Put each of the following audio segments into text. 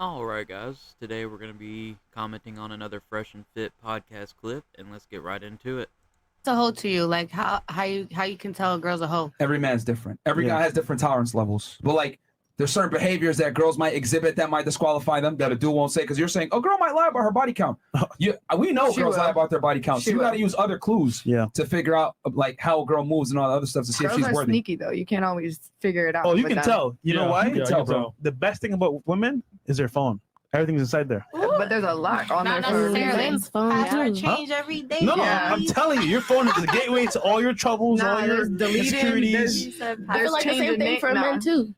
Alright guys, today we're going to be commenting on another Fresh and Fit podcast clip, and let's get right into it. What's a hoe to you? Like how you can tell a girl's a hoe? Every man's different. Every guy has different tolerance levels. But like, there's certain behaviors that girls might exhibit that might disqualify them that a dude won't say, because you're saying, a girl might lie about her body count. We know girls lie about their body count. So you got to use other clues to figure out like how a girl moves and all the other stuff to see if she's Girls are worthy. sneaky though. You can't always figure it out. Oh, you can tell. You know why? You can tell, bro. The best thing about women is their phone. Everything's inside there. But there's a lot on Not there. necessarily. Password change every day. No, Yeah. I'm telling you, your phone is the gateway to all your troubles, all your there's deleting. insecurities. I There's feel like the same changing thing it. for men too.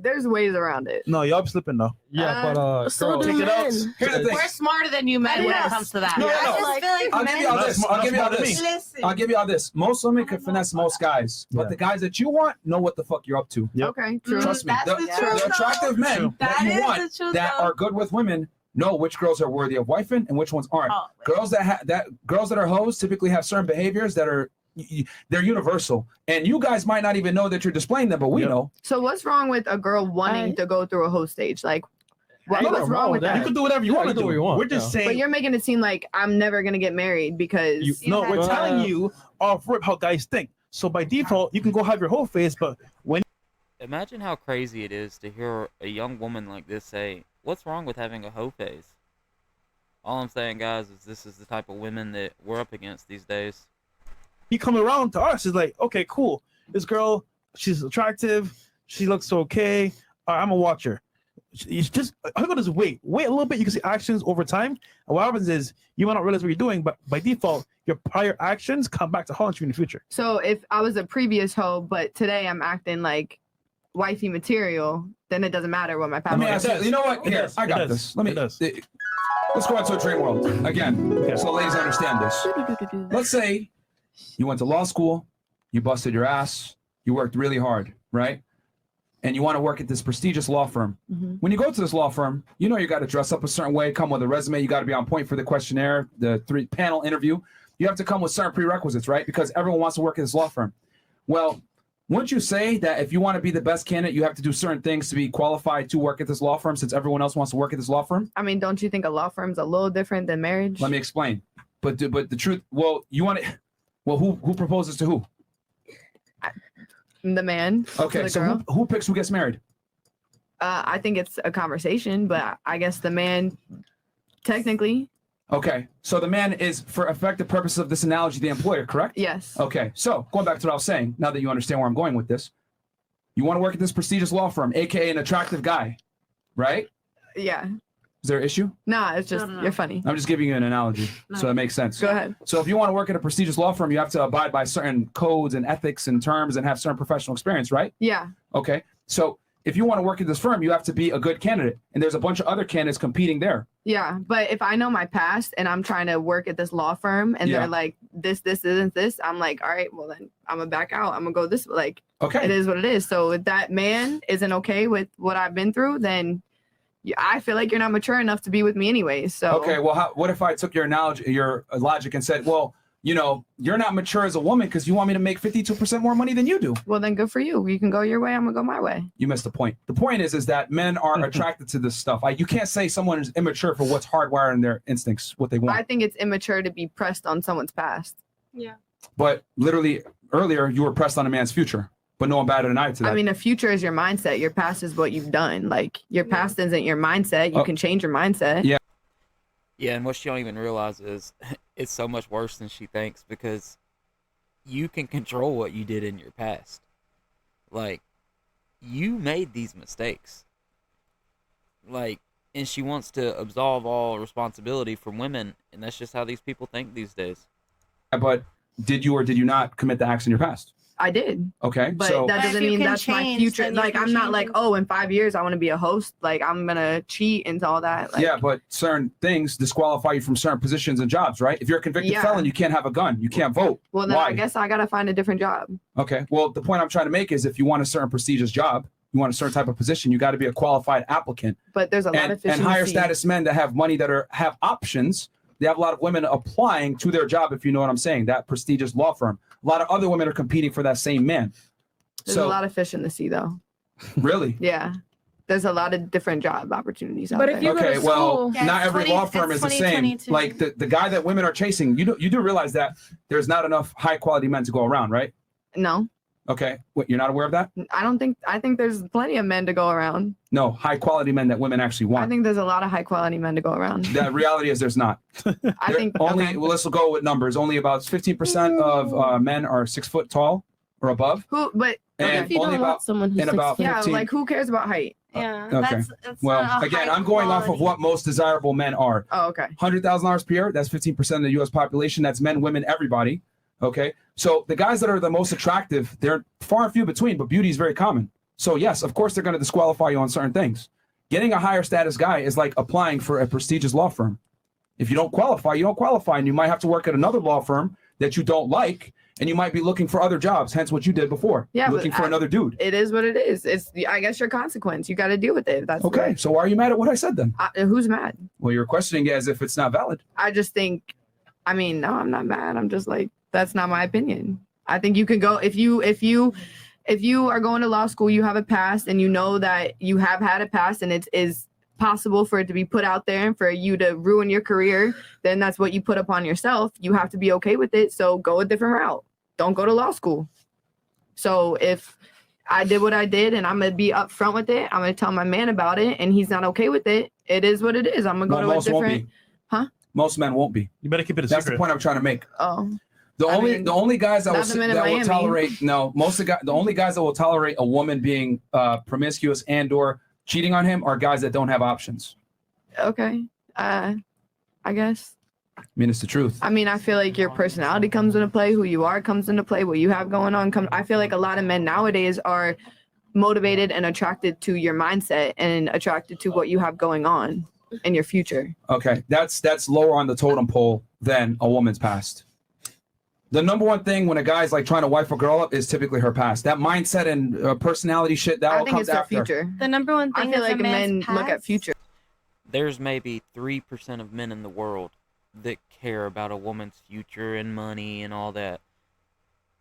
There's ways around it. No, y'all be slipping though. Yeah, but So girl, do Take it out. men. Here's the thing. We're smarter than you men when it Yes. comes to that. No, no, I no. just feel like I'll give men you all That's this. smart- I'll give you all that's this. smart listen. I'll give you all this. Most women can finesse most guys, but the guys that you want know what the fuck you're up to. Yep. Okay, true. Trust me. That's The, the the truth, attractive though. men True. that That you is want the truth, that though. are good with women know which girls are worthy of wifing and which ones aren't. Oh, Girls that are hoes typically have certain behaviors that are they're universal, and you guys might not even know that you're displaying them, but we know. So what's wrong with a girl wanting to go through a whole stage? Like, what's Nothing wrong wrong with with that? You can do whatever you Yeah, want you to do what do. you want, We're just But saying. you're making it seem like I'm never gonna get married because No, we're Yeah. telling you off rip how guys think. So by default, you can go have your whole face, but when Imagine how crazy it is to hear a young woman like this say, "What's wrong with having a hoe phase?" All I'm saying, guys, is this is the type of women that we're up against these days. you come around to us, it's like, okay, cool. This girl, she's attractive. She looks okay. All right, I'm gonna watch her. It's just all you gotta do is wait a little bit. You can see actions over time. And what happens is you might not realize what you're doing, but by default, your prior actions come back to haunt you in the future. So if I was a previous hoe, but today I'm acting like wifey material, then it doesn't matter what my past. Let me it ask you. does. You know what? It Here, does. I It got does. this. Let me. It does. Let's go into a dream world again, Okay. so ladies understand this. Let's say you went to law school, you busted your ass, you worked really hard, right? And you want to work at this prestigious law firm. When you go to this law firm, you know you got to dress up a certain way, come with a resume, you got to be on point for the questionnaire, the 3-panel interview. You have to come with certain prerequisites, right? Because everyone wants to work at this law firm. Well, wouldn't you say that if you want to be the best candidate, you have to do certain things to be qualified to work at this law firm, since everyone else wants to work at this law firm? I mean, don't you think a law firm's a little different than marriage? Let me explain. But the truth, well, you want to, well, who proposes to who? The man. to Okay, the so girl. who picks who gets married? I think it's a conversation, but I guess the man, technically, Okay, so the man is, for effective purposes of this analogy, the employer, correct? yes. Okay, so going back to what I was saying, now that you understand where I'm going with this, you want to work at this prestigious law firm, aka an attractive guy, right? Yeah. Is there an issue? Nah, it's just No. you're funny. I'm just giving you an analogy, so that makes sense. Go ahead. So if you want to work at a prestigious law firm, you have to abide by certain codes and ethics and terms and have certain professional experience, right? Yeah. Okay, so if you want to work at this firm, you have to be a good candidate, and there's a bunch of other candidates competing there. Yeah. But if I know my past and I'm trying to work at this law firm and Yeah. they're like, this isn't this, I'm like, all right, well then I'm gonna back out. I'm gonna go this like Okay. it is what it is. So if that man isn't okay with what I've been through, then I feel like you're not mature enough to be with me anyway. So Okay, well, what if I took your analogy, your logic, and said, well, you know, you're not mature as a woman because you want me to make 52% more money than you do. well then good for you. You can go your way, I'm gonna go my way. You missed the point. The point is that men are attracted to this stuff. You can't say someone is immature for what's hardwired in their instincts, what they But I want. think it's immature to be pressed on someone's past. But literally, earlier, you were pressed on a man's future, but no one batted an eye to that. I mean, the future is your mindset. Your past is what you've done. Like your past isn't your mindset. You Oh. can change your mindset. Yeah. Yeah, and what she don't even realize is it's so much worse than she thinks, because you can control what you did in your past. Like, you made these mistakes. Like, and she wants to absolve all responsibility from women, and that's just how these people think these days. But did you or did you not commit the acts in your past? I did. Okay, But so that But if doesn't you mean can that's my change, future. then you Like can I'm not change like, it. oh, in 5 years I want to be a host. Like I'm gonna cheat into all that. Like, yeah, but certain things disqualify you from certain positions and jobs, right? If you're a convicted Yeah. felon, you can't have a gun. You can't vote. well then Why? I guess I gotta find a different job. Okay. Well, the point I'm trying to make is if you want a certain prestigious job, you want a certain type of position, you got to be a qualified applicant. But there's a lot And, of and higher efficiency. status men that have money that have options, they have a lot of women applying to their job, if you know what I'm saying, that prestigious law firm. A lot of other women are competing for that same man. There's So a lot of fish in the sea though. really, Yeah. there's a lot of different job opportunities out But there. if you go Okay, to well, school- Yeah, not it's every 20 law firm is it's the same. 2022. Like the guy that women are chasing, you do realize that there's not enough high quality men to go around, right? No, Okay, what, you're not aware of that? I think there's plenty of men to go around. No, high quality men that women actually I want. think there's a lot of high quality men to go around. The reality is there's not. I think only. okay. Well, let's go with numbers. Only about 15% of men are 6 foot tall or above, Who, but and If you only don't want about someone who's and about 6 foot. 15. yeah, like who cares about height? Yeah. Okay. That's Well, not a again, high I'm going off of quality. what most desirable men are. Oh, okay. $100,000 per year. That's 15% of the U.S. population. That's men, women, everybody. Okay. So the guys that are the most attractive, they're far and few between, but beauty is very common. So yes, of course, they're going to disqualify you on certain things. Getting a higher status guy is like applying for a prestigious law firm. If you don't qualify, you don't qualify, and you might have to work at another law firm that you don't like, and you might be looking for other jobs. Hence, what you did before. Yeah, but looking for another dude. It is what it is. It's I guess your consequence. You got to deal with it. That's Okay. So why are you mad at what I said then? Who's mad? Well, you're questioning it as if it's not valid. I just think, I mean, no, I'm not mad. I'm just like, that's not my opinion. I think you can go if you are going to law school, you have a past, and you know that you have had a past, and it is possible for it to be put out there and for you to ruin your career. Then that's what you put upon yourself. You have to be okay with it. So go a different route. Don't go to law school. So if I did what I did, and I'm gonna be upfront with it, I'm gonna tell my man about it, and he's not okay with it. It is what it is. I'm gonna go to a most won't different. be. Huh? Most men won't be. You better keep it a That's secret. the point I'm trying to make. Oh. The I only mean, the only guys that not the men in will Miami. tolerate the only guys that will tolerate a woman being promiscuous and or cheating on him are guys that don't have options. Okay. I guess. I mean, it's the truth. I mean, I feel like your personality comes into play, who you are comes into play, what you have going on I feel like a lot of men nowadays are motivated and attracted to your mindset and attracted to what you have going on in your future. Okay, that's lower on the totem pole than a woman's past. The number one thing when a guy's like trying to wife a girl up is typically her past. That mindset and personality shit that I all think comes it's their after. future. The number one I thing feel is like a men man's look at past. future. There's maybe 3% of men in the world that care about a woman's future and money and all that.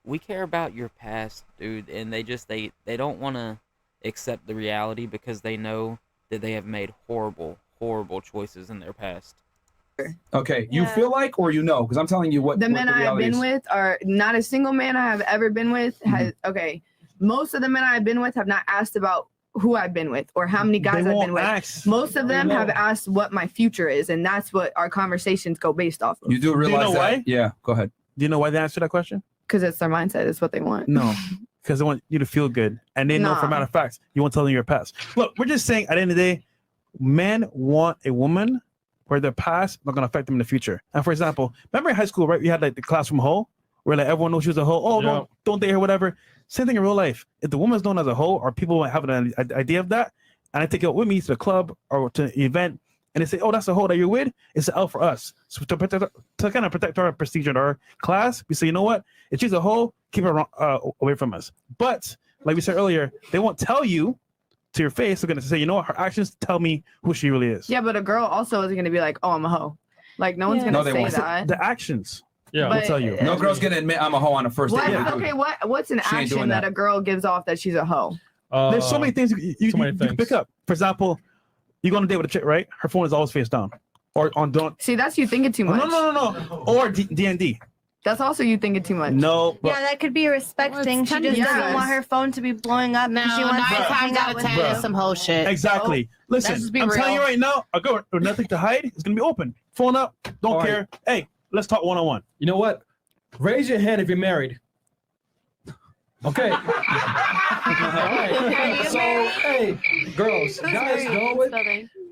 We care about your past, dude, and they don't want to accept the reality because they know that they have made horrible choices in their past. Okay, you Yeah. feel like or you know? Because I'm telling you what The what men I have reality been is. with are not a single man I have ever been with has okay. Most of the men I've been with have not asked about who I've been with or how many guys They I've won't been with. ask. Most of them They have won't. asked what my future is, and that's what our conversations go based off of. You do realize know that? why? Yeah, go ahead. Do you know why they answer that question? Because it's their mindset, it's what they want. No, because they want you to feel good, and they know for a Nah. matter of fact you won't tell them your past. Look, we're just saying at the end of the day, men want a woman where their past not gonna affect them in the future. And for example, remember in high school, right? We had like the classroom hoe, where like everyone knows she was a hoe. Oh, Yeah. don't date her, whatever. Same thing in real life. If the woman's known as a hoe, or people have an idea of that, and I take it with me to the club or to an event, and they say, "Oh, that's a hoe that you're with," it's an L for us. So to kind of protect our prestige in our class, we say, you know what? If she's a hoe, keep her away from us. But like we said earlier, they won't tell you to your face. They're gonna say, you know what? Her actions tell me who she really is. Yeah, but a girl also isn't gonna be like, "Oh, I'm a hoe." Like no one's Yeah. gonna No, they say won't. that. The actions Yeah. will tell you. No girl's gonna admit I'm a hoe on the first What, date. okay, what's an She ain't doing action that that. a girl gives off that she's a hoe? There's so many things you so many can pick things. up. For example, you go on a date with a chick, right? Her phone is always face down, or on don't. See, that's you thinking too much. No. Or D&D. That's also you thinking too much. No. But Yeah, that could be a respect Well, thing. it's She kind just of- doesn't yes. want her phone to be blowing up. No, she wants 9 to hang times out out of with 10 you. is some whole shit. Exactly. Listen, Let's just be I'm telling you real. right now, a girl with nothing to hide is gonna be open. Phone up, don't All right. care. Hey, let's talk one-on-one. You know what? Raise your hand if you're married. Okay. So, hey, girls, guys, go with.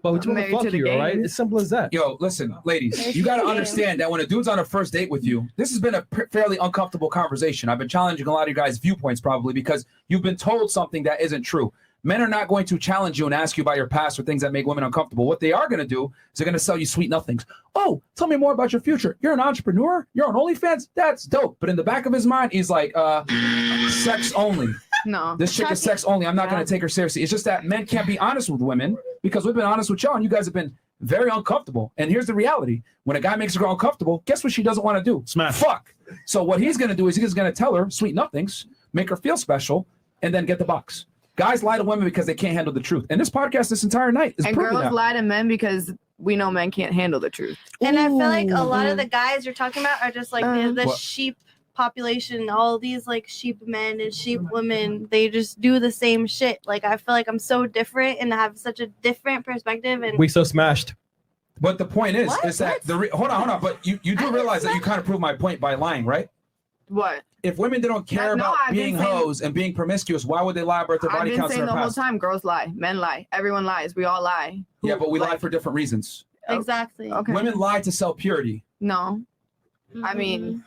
But we just want to Married fuck to the you, all right? game. It's simple as that. Yo, listen, ladies, you got to understand that when a dude's on a first date with you, this has been a fairly uncomfortable conversation. I've been challenging a lot of you guys' viewpoints probably because you've been told something that isn't true. Men are not going to challenge you and ask you about your past or things that make women uncomfortable. What they are going to do is they're going to sell you sweet nothings. Oh, tell me more about your future. You're an entrepreneur. You're on OnlyFans. That's dope. But in the back of his mind, he's like, sex only. No. This chick is sex only. I'm not going to take her seriously. It's just that men can't be honest with women because we've been honest with y'all and you guys have been very uncomfortable. And here's the reality. When a guy makes a girl uncomfortable, guess what she doesn't want to do? Smash. Fuck. So what he's going to do is he's going to tell her sweet nothings, make her feel special, and then get the box. Guys lie to women because they can't handle the truth. And this podcast this entire night is And proving girls that. lie to men because we know men can't handle the truth. And I feel like a lot of the guys you're talking about are just like the What? sheep population. All these like sheep men and sheep women, they just do the same shit. Like I feel like I'm so different and have such a different perspective. And We so smashed. But the point is What? that hold on. But you do realize that you kind of proved my point by lying, right? What? If women don't care No, about I've been being saying- hoes and being promiscuous, why would they lie about their I've body been counts in saying their the whole past? time, girls lie, men lie, everyone lies, we all lie. Yeah, but we lie for different reasons. exactly. Okay. Women lie to sell purity. No. I mean,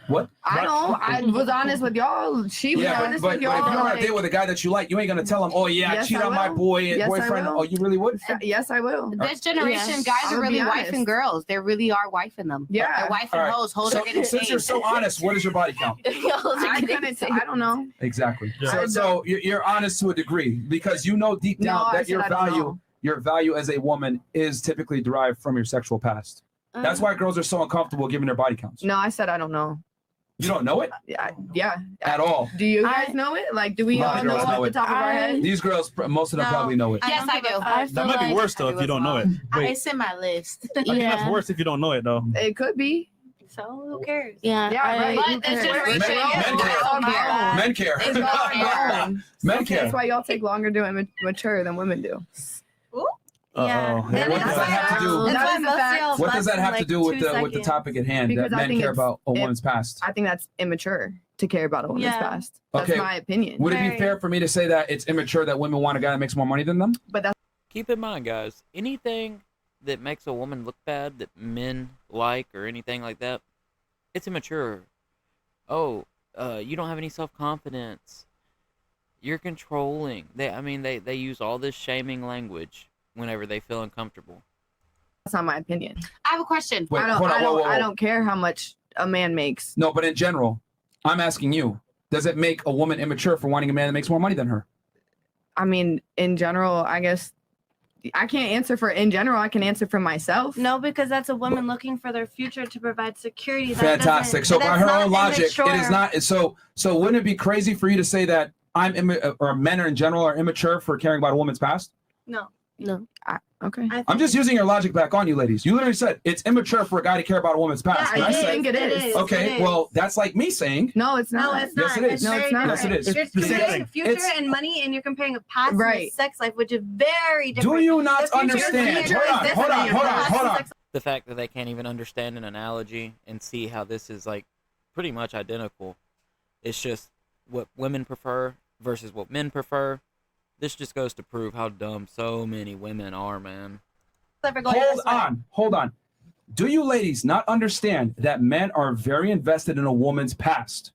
What? I know. I was honest with y'all. She was Yeah, honest but with if y'all. you're on a like- date with a guy that you like, you ain't gonna tell him, "Oh yeah, I Yes, cheat I on my will. boy and Yes, I boyfriend." will. Oh, you really would? Yes, I will. This generation, Yes. guys I'm are gonna really be wifing honest. girls. They really are wifing them. Yeah. They're wifing All right. hoes. Hoes So, are getting since you're saved. so honest, what is your body count? I don't know. Exactly. Yeah. So you're honest to a degree because you know deep down No, I that said I don't know. your value as a woman is typically derived from your sexual past. That's why girls are so uncomfortable giving their body counts. No, I said I don't know. You don't know it Yeah. at all. Do you guys know it? Like, do we A lot all of know girls off know the it. top of our head? These girls, most of them probably know it. Yes, I do. That might be worse though if you don't know it. It's in my list. I think that's worse if you don't know it though. It could be. So who cares? Yeah, Yeah, right. But this generation, Men care. Men care. It's all grown. Men care. That's why y'all take longer to mature than women do. Yeah. Uh-oh. And And what it's does that why- have to do? That's That why is a most of fact. y'all What does less that than, have to like, do 2 with the seconds. topic at hand? Because That I men think care it's- about a it- woman's past. I think that's immature to care about a woman's Yeah. past. That's Okay. my opinion. Would it be Very. fair for me to say that it's immature that women want a guy that makes more money than them? But that's Keep in mind, guys, anything that makes a woman look bad that men like or anything like that, it's immature. Oh, you don't have any self-confidence. You're controlling. They use all this shaming language whenever they feel uncomfortable. not my opinion. I have a question. Wait, I don't. hold on, I whoa, don't. whoa, whoa. I don't care how much a man makes. No, but in general, I'm asking you, does it make a woman immature for wanting a man that makes more money than her? I mean, in general, I guess I can't answer for in general. I can answer for myself. No, because that's a woman looking for their future to provide security. That Fantastic. So doesn't- by that's her not own logic, it immature. is not. So wouldn't it be crazy for you to say that or men in general are immature for caring about a woman's past? No. Okay. I'm just using your logic back on you, ladies. You literally said it's immature for a guy to care about a woman's past. And I I said, think it is. okay, well, that's like me saying, No, it's No, not. it's not. Yes, it is. No, it's very not. Yes, it is. You're It's the same comparing thing. future It's- and money, and you're comparing a past and Right. a sex life, which is very different. do you not The future- understand? the future Hold is on, different hold on, than your hold on, past hold and on. sex The fact that they can't even understand an analogy and see how this is like pretty much identical. It's just what women prefer versus what men prefer. This just goes to prove how dumb so many women are, man. ever going Hold this way. on, hold on. Do you ladies not understand that men are very invested in a woman's past?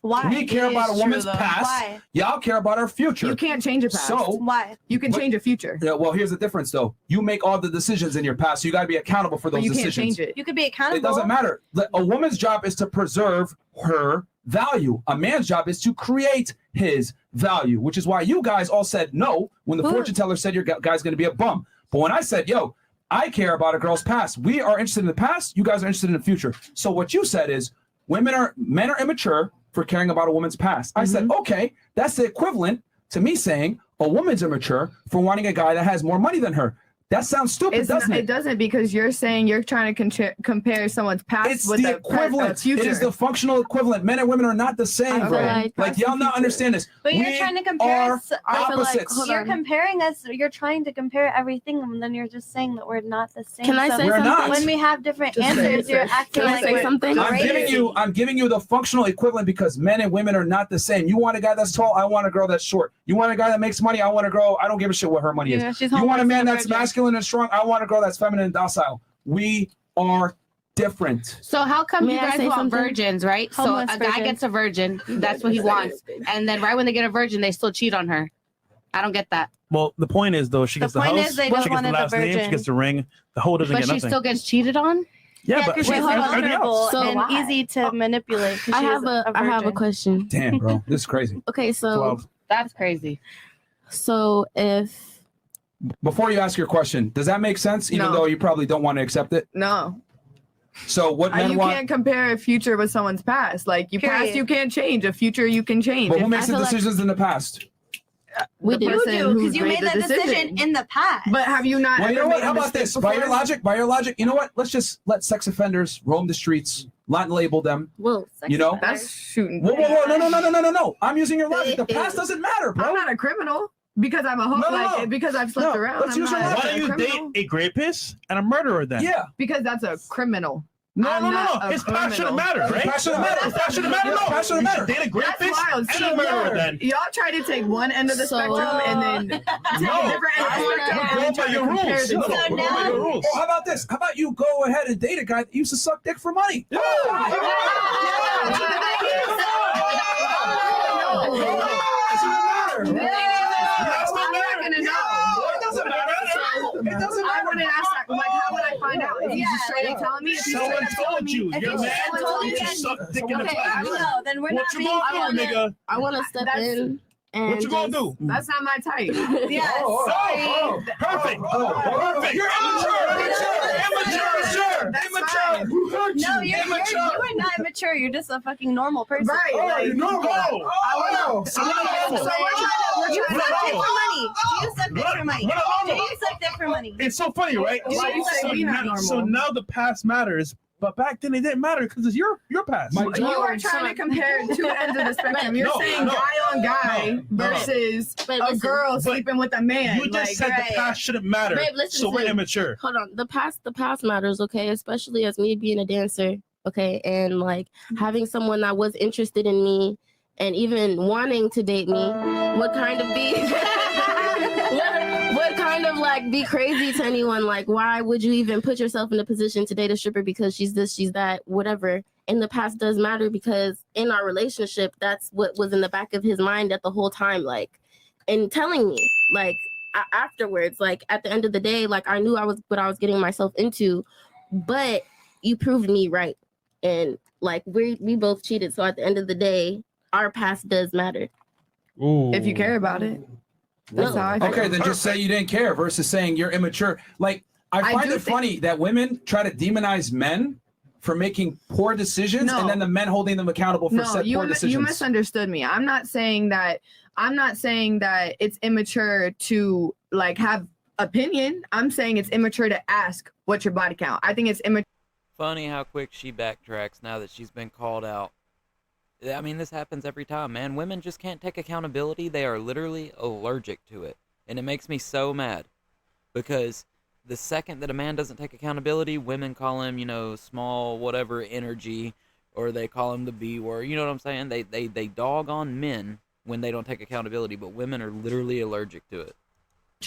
Why? We care It about a is woman's true, though. past. Why? Y'all care about our future. You can't change a past. So, Why? you can But- change a future, yeah, well, here's the difference, though. You make all the decisions in your past, so you got to be accountable for but those you can't decisions. change it. You could be accountable. It doesn't matter. A woman's job is to preserve her value. A man's job is to create his value, which is why you guys all said no when the fortune teller said your guy's going to be a bum. But when I said, yo, I care about a girl's past. We are interested in the past. You guys are interested in the future. So what you said is men are immature for caring about a woman's past. I said, okay, that's the equivalent to me saying a woman's immature for wanting a guy that has more money than her. That sounds stupid, doesn't It it? doesn't, because you're saying you're trying to compare someone's past It's with the equivalent. future. It is the functional equivalent. Men and women are not the same, I bro. feel like Like y'all not understand this. But you're We trying to compare are us. I feel like- opposites. hold You're on. comparing us. You're trying to compare everything, and then you're just saying that we're not the same. Can I So say We're something? not. when we have different Just say answers, it, you're sis. acting Can I like say we're something? crazy. I'm giving you the functional equivalent because men and women are not the same. You want a guy that's tall, I want a girl that's short. You want a guy that makes money, I want a girl, I don't give a shit what her money is. Yeah, she's You want a homeless man and a that's virgin. masculine and strong, I want a girl that's feminine and docile. We are different. So how come May you I guys say want something? virgins, right? Homeless So a guy virgin. gets a virgin, that's what he wants, and then right when they get a virgin, they still cheat on her. I don't get that. Well, the point is though, she The gets the point house, is they she just gets the wanted the last name, she virgin. gets the ring. The hoe doesn't But get she nothing. still gets cheated on. Yeah, but because she she's gets everything vulnerable else. So and why? easy to manipulate. 'cause I she's have a virgin. question. Damn, bro. This is crazy. Okay, so 12. That's crazy. so if Before you ask your question, does that make sense? Even No. though you probably don't want to accept it? No, So what men you want can't compare a future with someone's past. Like, you past Period. you can't change, a future you can change. but who If- makes the feel like- decisions in the past? We the do. You person do who's because you made that decision in the past. But have you not? Well, you ever know what? made a How about mistake this? By your before? logic, you know what? Let's just let sex offenders roam the streets, not label them. Well, You know? That's shooting. Whoa, no. I'm using your logic. The past doesn't matter, bro. I'm not a criminal because I'm a hoe. Because I've slept around. Let's use your Why logic. don't you criminal. date a rapist and a murderer then? Yeah. Because that's a criminal. No. not a His past shouldn't criminal. matter, right? Past shouldn't matter. Past shouldn't matter. Yeah, No. past shouldn't You matter. should date a That's rapist wild. and a murderer then. Y'all try to take one end of the So- spectrum and then take a different end of the spectrum We're and going by try to your compare rules. the No, two. we're going by your rules. Oh, how about this? How about you go ahead and date a guy that used to suck dick for money? I wouldn't ask that. Like, how would I find out? If he's just straight up telling me? If he's Someone straight up telling told me? you. If Your he's man straight up told telling you me? to suck dick in the Okay, past. No, then we're What not you being gonna do, nigga? I want to step That's- in and What you gonna do? That's not my type. Yes. Perfect. Perfect. You're immature. That's fine. No, you are not immature. You're just a fucking normal person. Right. Oh, Like, you're normal. Oh, so we're trying to. You suck dick normal. for money. Do you suck dick for money? We're not Do normal. you suck dick for money? It's so funny, right? Why you say we not normal? So now the past matters, but back then it didn't matter because it's your past. You are trying to compare two ends of the spectrum. You're No, saying no. guy on guy No. versus But a listen, girl sleeping with a man. You just said right. the past shouldn't matter, Babe, listen so to we're me. immature. hold on. The past matters, okay? Especially as me being a dancer, okay, and like having someone that was interested in me and even wanting to date me would kind of be would kind of like be crazy to anyone. Like, why would you even put yourself in a position to date a stripper because she's this, she's that, whatever. And the past does matter because in our relationship, that's what was in the back of his mind at the whole time, like, and telling me, like, afterwards, like at the end of the day, like I knew what I was getting myself into, but you proved me right, and like we both cheated. So at the end of the day, our past does matter. If you care about it. That's how I feel. Okay, then just say you didn't care versus saying you're immature. Like, I find do it funny that women try to demonize men for making poor decisions No. and then the men holding them accountable for No, said you poor decisions. you misunderstood me. I'm not saying that it's immature to like have opinion. I'm saying it's immature to ask what's your body count. I think it's immature. Funny how quick she backtracks now that she's been called out. I mean, this happens every time, man. Women just can't take accountability. They are literally allergic to it. And it makes me so mad. Because the second that a man doesn't take accountability, women call him, small whatever energy, or they call him the B word. You know what I'm saying? They dog on men when they don't take accountability, but women are literally allergic to it.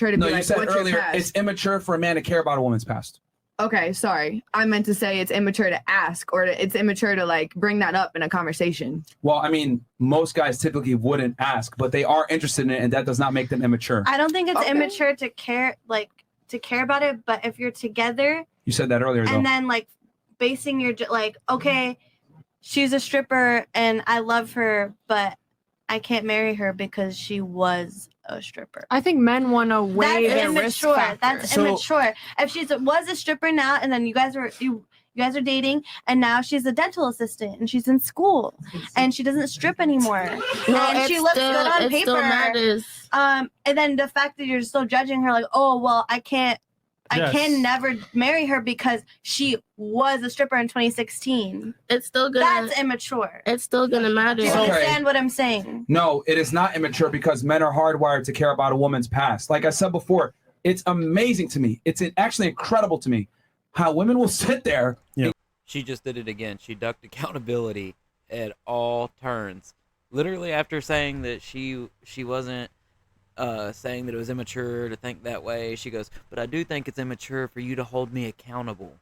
No, you said earlier it's immature for a man to care about a woman's past. Okay, sorry. I meant to say it's immature to ask, or it's immature to like bring that up in a conversation. Well, I mean, most guys typically wouldn't ask, but they are interested in it, and that does not make them immature. I don't think it's immature to care about it, but if you're together You said that earlier, though. and then like basing your like, okay, she's a stripper and I love her, but I can't marry her because she was a stripper. I think men want to weigh That's their risk immature. factor. That's immature. If she was a stripper now, and then you guys are dating, and now she's a dental assistant and she's in school, and she doesn't strip anymore, No, and she it looks still- good on it paper. still matters. And then the fact that you're still judging her, like, oh well, I can never marry her because she was a stripper in 2016. It's still gonna. That's immature. It's still gonna matter. Do you Okay. understand what I'm saying? No, it is not immature because men are hardwired to care about a woman's past. Like I said before, it's amazing to me. It's actually incredible to me how women will sit there. Yeah. She just did it again. She ducked accountability at all turns. Literally after saying that she wasn't saying that it was immature to think that way, she goes, but I do think it's immature for you to hold me accountable.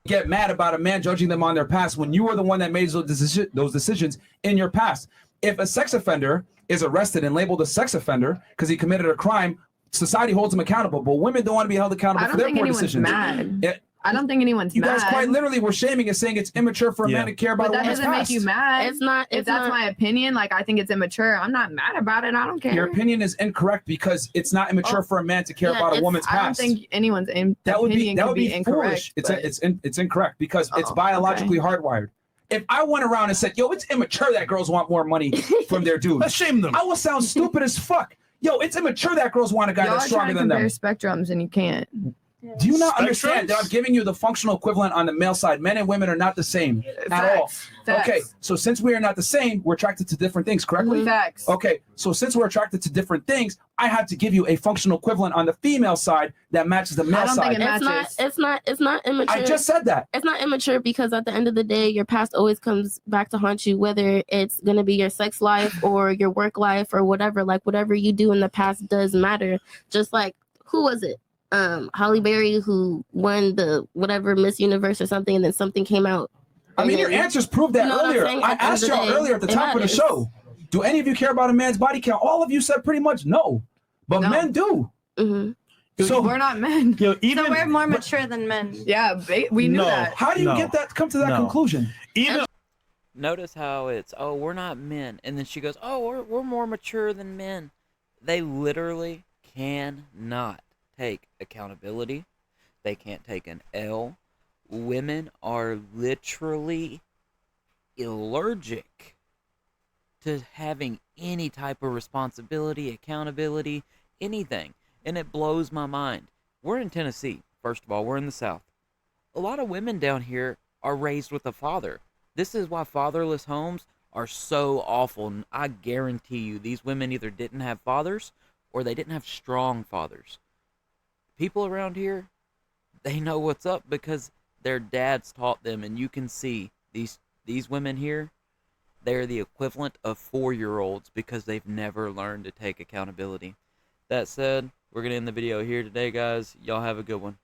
Get mad about a man judging them on their past when you were the one that made those decisions in your past. If a sex offender is arrested and labeled a sex offender because he committed a crime, society holds him accountable. But women don't want to be held accountable for their poor decisions. I don't think anyone's You mad. guys quite literally were shaming and saying it's immature for a man to care about But a that woman's doesn't past. make you mad. It's not. If It's that's not. my opinion, like I think it's immature. I'm not mad about it. I don't care. Your opinion is incorrect because it's not immature for a man to care about a woman's I don't past. think anyone's That would be opinion could be foolish. incorrect. It's incorrect because it's biologically hardwired. If I went around and said, "Yo, it's immature that girls want more money from their dudes," Let's shame them. I would sound stupid as fuck. Yo, it's immature that girls want a guy Y'all that's are trying stronger to than compare them. spectrums and you can't. Do you not Spectrums? understand that I'm giving you the functional equivalent on the male side? Men and women are not the same at all. Facts. Okay, so since we are not the same, we're attracted to different things, correctly? Facts. Okay, so since we're attracted to different things, I have to give you a functional equivalent on the female side that matches the male I don't side. think it matches. It's not immature. I just said that. It's not immature because at the end of the day, your past always comes back to haunt you, whether it's going to be your sex life or your work life or whatever. Like, whatever you do in the past does matter. Just like, who was it? Holly Berry, who won the whatever Miss Universe or something, and then something came out. I mean, your then- answers proved that You know what I'm earlier. saying? I At the end asked of the y'all day, earlier at the it top of the matters. show, do any of you care about a man's body count? All of you said pretty much no, but No. men do. Mm-hmm. So we're not men. Yo, even So we're more mature than men. Yeah, we knew No. that. how do you No. get that? Come to that No. conclusion? even Notice how it's, oh, we're not men. And then she goes, oh, we're more mature than men. They literally cannot take accountability. They can't take an L. Women are literally allergic to having any type of responsibility, accountability, anything. And it blows my mind. We're in Tennessee. First of all, we're in the South. A lot of women down here are raised with a father. This is why fatherless homes are so awful. And I guarantee you, these women either didn't have fathers or they didn't have strong fathers. People around here, they know what's up because their dads taught them. And you can see these women here, they're the equivalent of 4-year-olds because they've never learned to take accountability. That said, we're going to end the video here today, guys. Y'all have a good one.